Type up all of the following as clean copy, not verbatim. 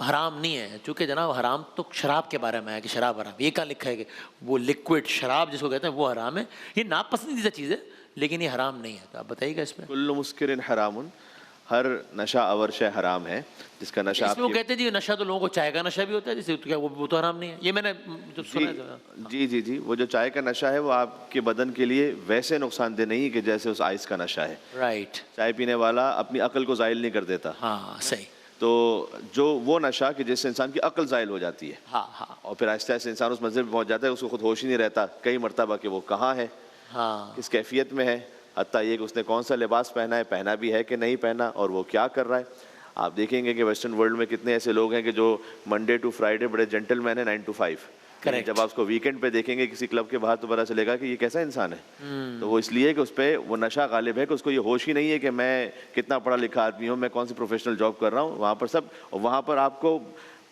حرام نہیں ہے. چونکہ جناب حرام تو شراب کے بارے میں ہے کہ شراب حرام. یہ کہاں لکھا ہے کہ وہ لکوڈ شراب جس کو کہتے ہیں وہ حرام ہے؟ یہ ناپسندیدہ چیز ہے لیکن یہ حرام نہیں ہے. تو آپ بتائیے گا اس میں. کل مسکر حرام، ہر نشہ آور شے حرام ہے. جس کا نشہ اس میں وہ کہتے ہیں جی نشہ تو لوگوں کو چائے کا نشہ بھی ہوتا ہے جیسے کیا وہ تو حرام نہیں ہے. یہ میں نے جو سنا ہے. جی وہ جو چائے کا نشہ ہے وہ آپ کے بدن کے لیے ویسے نقصان دہ نہیں کہ جیسے اس آئس کا نشہ ہے. رائٹ. چائے پینے والا اپنی عقل کو زائل نہیں کر دیتا. ہاں صحیح. تو جو وہ نشہ کہ جس سے انسان کی عقل زائل ہو جاتی ہے ہاں ہاں اور پھر آہستہ آہستہ انسان اس منزل پہ پہنچ جاتا ہے، اس کو خود ہوش ہی نہیں رہتا کئی مرتبہ کہ وہ کہاں ہے، ہاں کس کیفیت میں ہے، حتیٰ یہ کہ اس نے کون سا لباس پہنا ہے، پہنا بھی ہے کہ نہیں پہنا، اور وہ کیا کر رہا ہے. آپ دیکھیں گے کہ ویسٹرن ورلڈ میں کتنے ایسے لوگ ہیں کہ جو منڈے ٹو فرائیڈے بڑے جینٹل مین ہیں 9 to 5. جب آپ اس کو ویکینڈ پہ دیکھیں گے کسی کلب کے باہر تو پتا چلے گا کہ یہ کیسا انسان ہے. تو وہ اس لیے کہ اس پہ وہ نشہ غالب ہے کہ اس کو یہ ہوش ہی نہیں ہے کہ میں کتنا پڑھا لکھا آدمی ہوں، میں کون سی پروفیشنل جاب کر رہا ہوں. وہاں پر آپ کو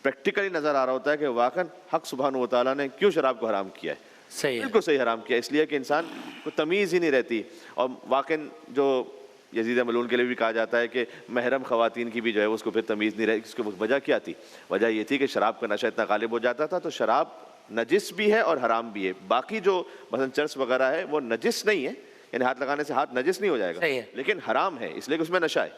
پریکٹیکلی نظر آ رہا ہوتا ہے کہ واقعا حق سبحانہ و تعالیٰ نے کیوں شراب کو حرام کیا ہے. صحیح ہے. بالکل صحیح حرام کیا، اس لیے کہ انسان کو تمیز ہی نہیں رہتی. اور واقعا جو یزید ملعون کے لیے بھی کہا جاتا ہے کہ محرم خواتین کی بھی جو ہے اس کو پھر تمیز نہیں رہی. اس کی وجہ کیا تھی؟ وجہ یہ تھی کہ شراب کا نشہ اتنا غالب ہو جاتا تھا. تو شراب نجس بھی ہے اور حرام بھی ہے. باقی جو مثلا چرس وغیرہ ہے وہ نجس نہیں ہے، یعنی ہاتھ لگانے سے ہاتھ نجس نہیں ہو جائے گا، لیکن حرام ہے اس لیے کہ اس میں نشہ ہے.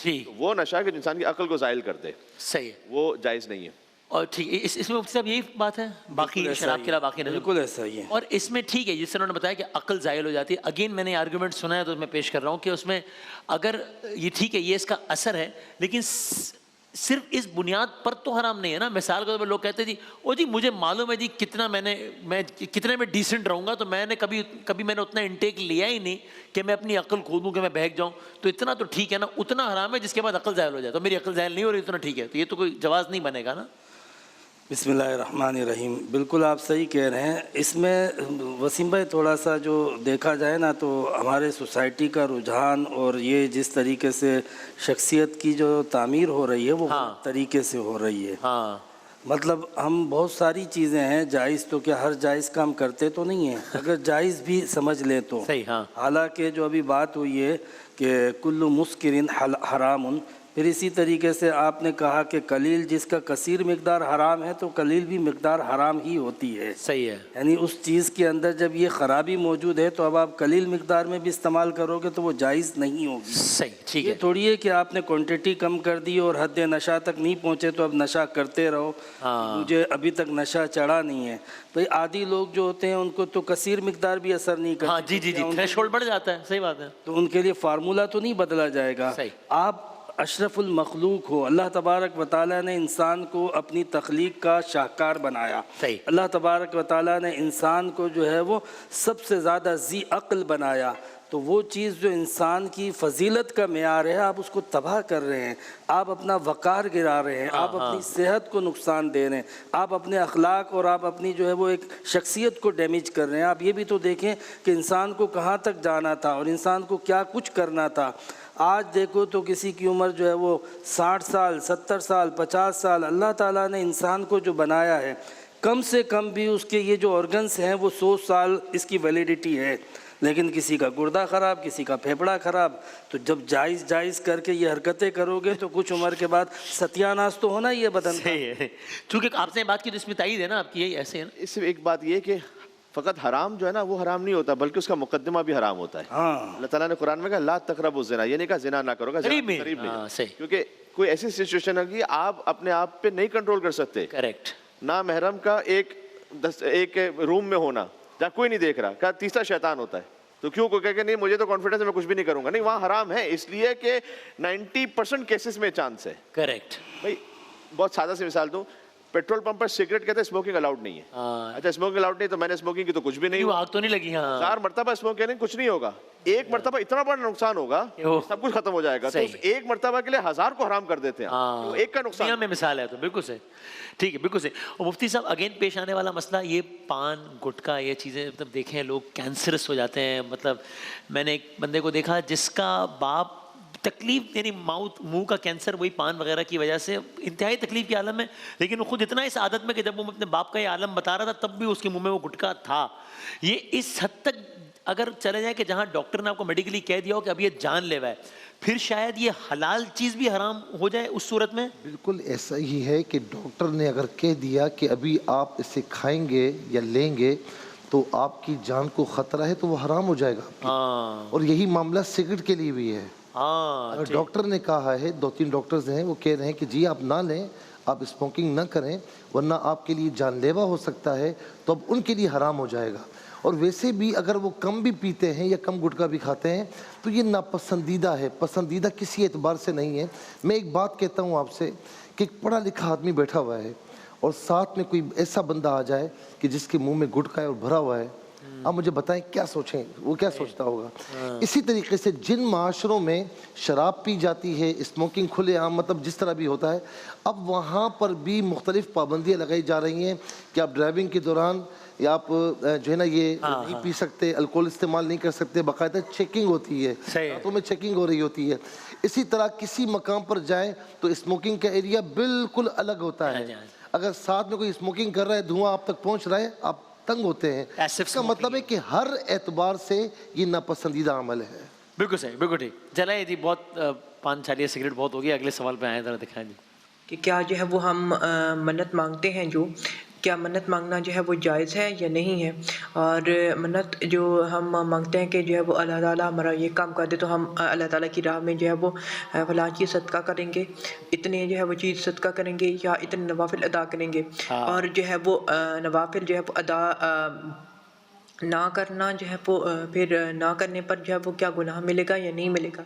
ٹھیک. وہ نشہ کہ انسان کی عقل کو زائل کر دے، صحیح ہے، وہ جائز نہیں ہے. اور ٹھیک اس میں مفتی صاحب یہی بات ہے. باقی شراب کے علاوہ باقی نہیں. بالکل ایسا ہی ہے. اور اس میں ٹھیک ہے جس سے انہوں نے بتایا کہ عقل زائل ہو جاتی ہے. اگین میں نے آرگومنٹ سنا ہے تو میں پیش کر رہا ہوں کہ اس میں اگر یہ ٹھیک ہے یہ اس کا اثر ہے لیکن صرف اس بنیاد پر تو حرام نہیں ہے نا. مثال کے طور پر لوگ کہتے ہیں جی او جی مجھے معلوم ہے جی میں کتنے میں ڈیسنٹ رہوں گا تو میں نے کبھی میں نے اتنا انٹیک لیا ہی نہیں کہ میں اپنی عقل کھو دوں کہ میں بہک جاؤں. تو اتنا تو ٹھیک ہے نا. اتنا حرام ہے جس کے بعد عقل زائل ہو جائے. تو میری عقل زائل نہیں ہو رہی اتنا ٹھیک ہے. تو یہ تو کوئی جواز نہیں بنے گا نا. بسم اللہ الرحمن الرحیم. بالکل آپ صحیح کہہ رہے ہیں. اس میں وسیم بھائی تھوڑا سا جو دیکھا جائے نا تو ہمارے سوسائٹی کا رجحان اور یہ جس طریقے سے شخصیت کی جو تعمیر ہو رہی ہے وہ طریقے سے ہو رہی ہے. ہاں مطلب ہم بہت ساری چیزیں ہیں جائز، تو کیا ہر جائز کام کرتے تو نہیں ہیں. اگر جائز بھی سمجھ لیں تو صحیح. ہاں حالانکہ جو ابھی بات ہوئی ہے کہ کل مسکرن حرام، پھر اسی طریقے سے آپ نے کہا کہ قلیل جس کا کثیر مقدار حرام ہے تو قلیل بھی مقدار حرام ہی ہوتی ہے. صحیح ہے. یعنی اس چیز کے اندر جب یہ خرابی موجود ہے تو اب آپ قلیل مقدار میں بھی استعمال کرو گے تو وہ جائز نہیں ہوگی. صحیح. ٹھیک یہ ہے. تھوڑی ہے کہ آپ نے کوانٹٹی کم کر دی اور حد نشہ تک نہیں پہنچے تو اب نشہ کرتے رہو. مجھے ابھی تک نشہ چڑھا نہیں ہے. بھائی عادی لوگ جو ہوتے ہیں ان کو تو کثیر مقدار بھی اثر نہیں کرتی. ہاں جی تھریش ہولڈ بڑھ جاتا ہے. صحیح بات ہے. تو ان کے لیے فارمولہ تو نہیں بدلا جائے گا. آپ اشرف المخلوق ہو. اللہ تبارک و تعالیٰ نے انسان کو اپنی تخلیق کا شاہکار بنایا. اللہ تبارک و تعالیٰ نے انسان کو جو ہے وہ سب سے زیادہ ذی عقل بنایا. تو وہ چیز جو انسان کی فضیلت کا معیار ہے آپ اس کو تباہ کر رہے ہیں. آپ اپنا وقار گرا رہے ہیں. آپ اپنی صحت کو نقصان دے رہے ہیں. آپ اپنے اخلاق اور آپ اپنی جو ہے وہ ایک شخصیت کو ڈیمیج کر رہے ہیں. آپ یہ بھی تو دیکھیں کہ انسان کو کہاں تک جانا تھا اور انسان کو کیا کچھ کرنا تھا. آج دیکھو تو کسی کی عمر جو ہے وہ 60 سال 70 سال 50 سال. اللہ تعالیٰ نے انسان کو جو بنایا ہے کم سے کم بھی اس کے یہ جو آرگنس ہیں وہ 100 سال اس کی ویلیڈیٹی ہے. لیکن کسی کا گردہ خراب، کسی کا پھیپھڑا خراب. تو جب جائز کر کے یہ حرکتیں کرو گے تو کچھ عمر کے بعد ستیاناش تو ہونا ہی ہے بدن کا. چونکہ آپ نے بات کی تو اس میں تائید ہے نا آپ کی. یہی ایسے ہے نا. اس میں ایک بات یہ کہ فقط حرام جو ہے نا وہ حرام نہیں ہوتا بلکہ اس کا مقدمہ بھی حرام ہوتا ہے. اللہ تعالیٰ نے قرآن میں کہا لا تقربوا الزنا، یہ نہیں کہا زنا نہ کرو گا، قریب نہیں. کیونکہ کوئی ایسی سچویشن ہے کہ آپ اپنے آپ پہ نہیں کنٹرول کر سکتے. کریکٹ. نہ محرم کا ایک روم میں ہونا جہاں کوئی نہیں دیکھ رہا، کہا تیسرا شیطان ہوتا ہے. تو کیوں کوئی کہے کہ نہیں مجھے تو کانفیڈنس ہے میں کچھ بھی نہیں کروں گا. نہیں، وہاں حرام ہے اس لیے کہ 90% کیسز میں چانس ہے. کریکٹ. بھائی بہت سادہ سی مثال دوں. پیٹرول پمپ پر سگریٹ کہتے ہیں اسموکنگ الاؤڈ نہیں ہے. اچھا اسموکنگ الاؤڈ نہیں تو میں نے اسموکنگ کی تو کچھ بھی نہیں ہوا. آگ تو نہیں لگی. 4 مرتبہ اسموک کریں کچھ نہیں ہوگا. ایک مرتبہ اتنا بڑا نقصان ہوگا سب کچھ ختم ہو جائے گا. تو ایک مرتبہ کے لیے 1000 کو حرام کر دیتے ہیں. تو ایک کا نقصان میں مثال ہے. تو بالکل صحیح. ٹھیک ہے بالکل صحیح. اور مفتی صاحب اگین پیش آنے والا مسئلہ یہ پان گٹکا یہ چیزیں مطلب دیکھیں لوگ کینسرس ہو جاتے ہیں. مطلب میں نے ایک بندے کو دیکھا جس کا باپ تکلیف یعنی منہ کا کینسر وہی پان وغیرہ کی وجہ سے انتہائی تکلیف کے عالم میں، لیکن وہ خود اتنا اس عادت میں کہ جب وہ اپنے باپ کا یہ عالم بتا رہا تھا تب بھی اس کے منہ میں وہ گٹکا تھا. یہ اس حد تک اگر چلے جائیں کہ جہاں ڈاکٹر نے آپ کو میڈیکلی کہہ دیا ہو کہ اب یہ جان لیوا ہے, پھر شاید یہ حلال چیز بھی حرام ہو جائے اس صورت میں؟ بالکل ایسا ہی ہے کہ ڈاکٹر نے اگر کہہ دیا کہ ابھی آپ اسے کھائیں گے یا لیں گے تو آپ کی جان کو خطرہ ہے تو وہ حرام ہو جائے گا. اور یہی معاملہ سگریٹ کے لیے بھی ہے. اگر ڈاکٹر نے کہا ہے, 2-3 ڈاکٹرز ہیں وہ کہہ رہے ہیں کہ جی آپ نہ لیں, آپ اسموکنگ نہ کریں ورنہ آپ کے لیے جان لیوا ہو سکتا ہے, تو اب ان کے لیے حرام ہو جائے گا. اور ویسے بھی اگر وہ کم بھی پیتے ہیں یا کم گٹکا بھی کھاتے ہیں تو یہ ناپسندیدہ ہے, پسندیدہ کسی اعتبار سے نہیں ہے. میں ایک بات کہتا ہوں آپ سے کہ ایک پڑھا لکھا آدمی بیٹھا ہوا ہے اور ساتھ میں کوئی ایسا بندہ آ جائے کہ جس کے منہ میں گٹکا ہے اور بھرا ہوا ہے, آپ مجھے بتائیں کیا سوچیں, وہ کیا سوچتا ہوگا؟ اسی طریقے سے جن معاشروں میں شراب پی جاتی ہے, اسموکنگ کھلے عام, مطلب جس طرح بھی ہوتا ہے, اب وہاں پر بھی مختلف پابندیاں لگائی جا رہی ہیں کہ آپ ڈرائیونگ کے دوران یا آپ جو ہے نا یہ نہیں پی سکتے, الکوہل استعمال نہیں کر سکتے, باقاعدہ چیکنگ ہوتی ہے, ہاتھوں میں چیکنگ ہو رہی ہوتی ہے. اسی طرح کسی مقام پر جائیں تو اسموکنگ کا ایریا بالکل الگ ہوتا ہے. اگر ساتھ میں کوئی اسموکنگ کر رہا ہے, دھواں آپ تک پہنچ رہا ہے, آپ تنگ ہوتے ہیں. اس کا مطلب ہے کہ ہر اعتبار سے یہ ناپسندیدہ عمل ہے. بالکل صحیح, بالکل ٹھیک. چلائے جی, بہت پان چھالیے سگریٹ بہت ہو گیا, اگلے سوال پہ آئیں, ذرا دکھائیں جی. کہ کیا جو ہے وہ ہم منت مانگتے ہیں, جو کیا منت مانگنا جو ہے وہ جائز ہے یا نہیں ہے؟ اور منت جو ہم مانگتے ہیں کہ جو ہے وہ اللہ تعالیٰ ہمارا یہ کام کر دے تو ہم اللہ تعالیٰ کی راہ میں جو ہے وہ فلاں چیز صدقہ کریں گے, اتنے جو ہے وہ چیز صدقہ کریں گے یا اتنے نوافل ادا کریں گے. اور جو ہے وہ نوافل جو ہے وہ ادا نہ کرنا جو ہے وہ پھر نہ کرنے پر جو ہے وہ کیا گناہ ملے گا یا نہیں ملے گا؟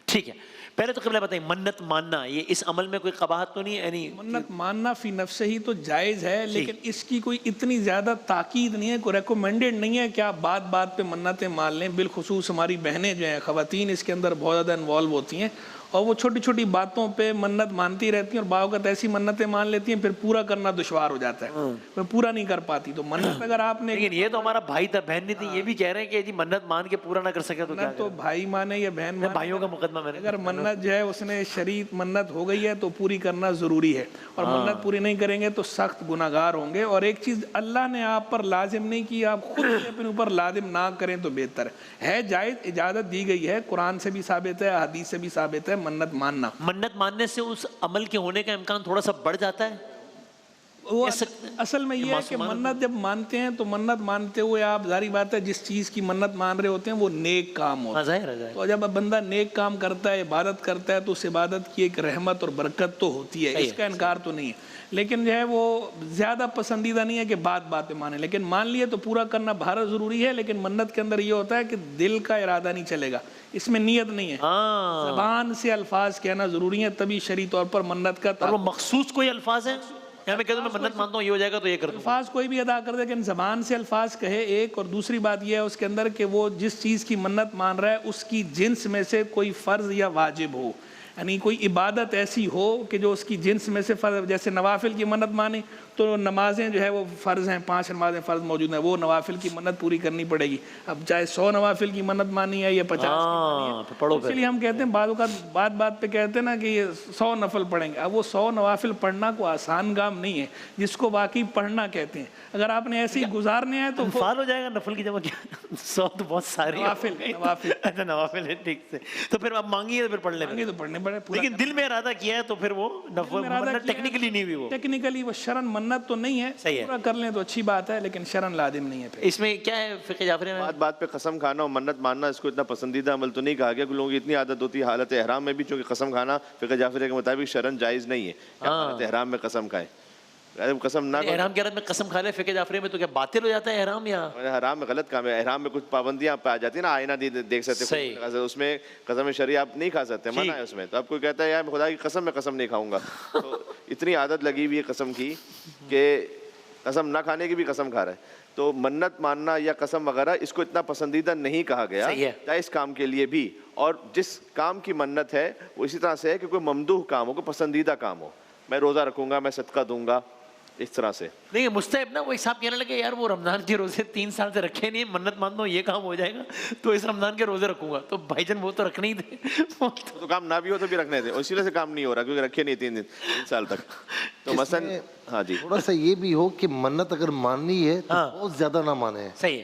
ٹھیک ہے, پہلے تو قبلہ بتائیں, منت ماننا یہ اس عمل میں کوئی قباحت تو نہیں ہے؟ یعنی منت ماننا فی نفس ہی تو جائز ہے, لیکن اس کی کوئی اتنی زیادہ تاکید نہیں ہے, کوئی ریکومینڈڈ نہیں ہے کہ آپ بات بات پہ منتیں مان لیں. بالخصوص ہماری بہنیں جو ہیں, خواتین اس کے اندر بہت زیادہ انوالو ہوتی ہیں اور وہ چھوٹی چھوٹی باتوں پہ منت مانتی رہتی ہیں اور بعض اوقات ایسی منتیں مان لیتی ہیں پھر پورا کرنا دشوار ہو جاتا ہے, وہ پورا نہیں کر پاتی. تو منت اگر آپ نے, لیکن یہ تو ہمارا بھائی تھا, بہن نہیں تھی, یہ بھی کہہ رہے ہیں کہ جی منت مان کے پورا نہ کر سکے تو کیا تو بھائی مانے یا بہن مانے, بھائیوں کا مقدمہ میں نے, اگر منت جو ہے اس نے شریعت منت ہو گئی ہے تو پوری کرنا ضروری ہے, اور منت پوری نہیں کریں گے تو سخت گناہگار ہوں گے. اور ایک چیز اللہ نے آپ پر لازم نہیں کی, آپ خود سے اپنے اوپر لازم نہ کریں تو بہتر ہے. جائز اجازت دی گئی ہے, قرآن سے بھی ثابت ہے, حدیث سے بھی ثابت ہے منت ماننا. منت ماننے سے اس عمل کے ہونے کا امکان تھوڑا سا بڑھ جاتا ہے. وہ اصل میں یہ ہے کہ منت جب مانتے ہیں تو منت مانتے ہوئے آپ ظاہری بات ہے جس چیز کی منت مان رہے ہوتے ہیں وہ نیک کام ہوتا ہے. تو جب بندہ نیک کام کرتا ہے, عبادت کرتا ہے, تو اس عبادت کی ایک رحمت اور برکت تو ہوتی ہے, اس کا انکار تو نہیں ہے. لیکن جو ہے وہ زیادہ پسندیدہ نہیں ہے کہ بات بات پہ مانے, لیکن مان لیے تو پورا کرنا بھارت ضروری ہے. لیکن منت کے اندر یہ ہوتا ہے کہ دل کا ارادہ نہیں چلے گا, اس میں نیت نہیں ہے, زبان سے الفاظ کہنا ضروری ہے, تبھی شرعی طور پر منت کا. اور وہ مخصوص کوئی الفاظ ہیں, یہاں میں کہتا ہوں میں منت مانتا ہوں یہ ہو جائے گا تو یہ کر دوں, الفاظ کوئی بھی ادا کر دے, لیکن زبان سے الفاظ کہے ایک, اور دوسری بات یہ ہے اس کے اندر کہ وہ جس چیز کی منت مان رہا ہے اس کی جنس میں سے کوئی فرض یا واجب ہو, یعنی کوئی عبادت ایسی ہو کہ جو اس کی جنس میں سے فرض, جیسے نوافل کی منت مانی تو نمازیں جو ہے وہ فرض ہیں, 5 نمازیں فرض موجود ہیں, وہ نوافل کی منت پوری کرنی پڑے گی. اب چاہے 100 نوافل کی منت مانی ہے یا 50 کی مانی ہے, اس لیے ہم کہتے ہیں بعض اوقات بات بات پہ کہتے ہیں نا کہ یہ 100 نفل پڑھیں گے. اب وہ 100 نوافل پڑھنا کو آسان کام نہیں ہے جس کو واقعی پڑھنا کہتے ہیں. اگر آپ نے ایسے ہی گزارنے ہیں تو انفال ہو جائے گا. نفل کی جمع کیا, 100 تو بہت سارے نوافل. اچھا نوافل ہے, ٹھیک سے, تو پھر آپ مانگیے تو پھر پڑھ لیں, تو پڑھنے پڑے. لیکن دل میں ارادہ کیا ہے تو پھر وہ ٹیکنیکلی نہیں ہوئی, وہ ٹیکنیکلی وہ شرن منت تو نہیں ہے, پورا کر لیں تو اچھی بات ہے, لیکن شرن لازم نہیں ہے. اس میں کیا ہے فقہ جعفری میں, بات بات پہ قسم کھانا اور منت ماننا اس کو اتنا پسندیدہ عمل تو نہیں کہا گیا, لوگوں کی اتنی عادت ہوتی ہے حالت احرام میں بھی, چونکہ قسم کھانا فقہ جعفری کے مطابق شرن جائز نہیں ہے, حالت احرام میں قسم کھائے. قسم نہ, احرام کے حالت میں قسم کھا لے فقہ جعفری میں تو کیا باطل ہو جاتا ہے احرام؟ یا احرام میں غلط کام ہے, احرام میں کچھ پابندیاں پہ آ جاتی ہیں نا, آئینہ دیکھ سکتے, اس میں قسم شرعی آپ نہیں کھا سکتے, منع ہے اس میں. تو اب کوئی کہتا ہے یار خدا کی قسم میں قسم نہیں کھاؤں گا, تو اتنی عادت لگی ہوئی ہے قسم کی کہ قسم نہ کھانے کی بھی قسم کھا رہا ہے. تو منت ماننا یا قسم وغیرہ اس کو اتنا پسندیدہ نہیں کہا گیا, چاہے اس کام کے لیے بھی. اور جس کام کی منت ہے وہ اسی طرح سے ہے کہ کوئی ممدوح کام ہو, کوئی پسندیدہ کام ہو, میں روزہ رکھوں گا, میں صدقہ دوں گا, اس طرح سے. نہیں مستحب نا, وہ ایک صاحب کہنے لگے یار وہ رمضان کے روزے 3 سال سے رکھے نہیں, منت مانتا ہوں یہ کام ہو جائے گا تو اس رمضان کے روزے رکھوں گا. تو بھائی جان وہ تو رکھنے ہی تھے, تو کام نہ بھی ہو تو بھی رکھنے تھے, اسی وجہ سے کام نہیں ہو رہا کیونکہ رکھے نہیں 3 سال تک. تو مثلا ہاں جی, تھوڑا سا یہ بھی ہو کہ منت اگر ماننی ہے تو بہت زیادہ نہ مانے. صحیح ہے,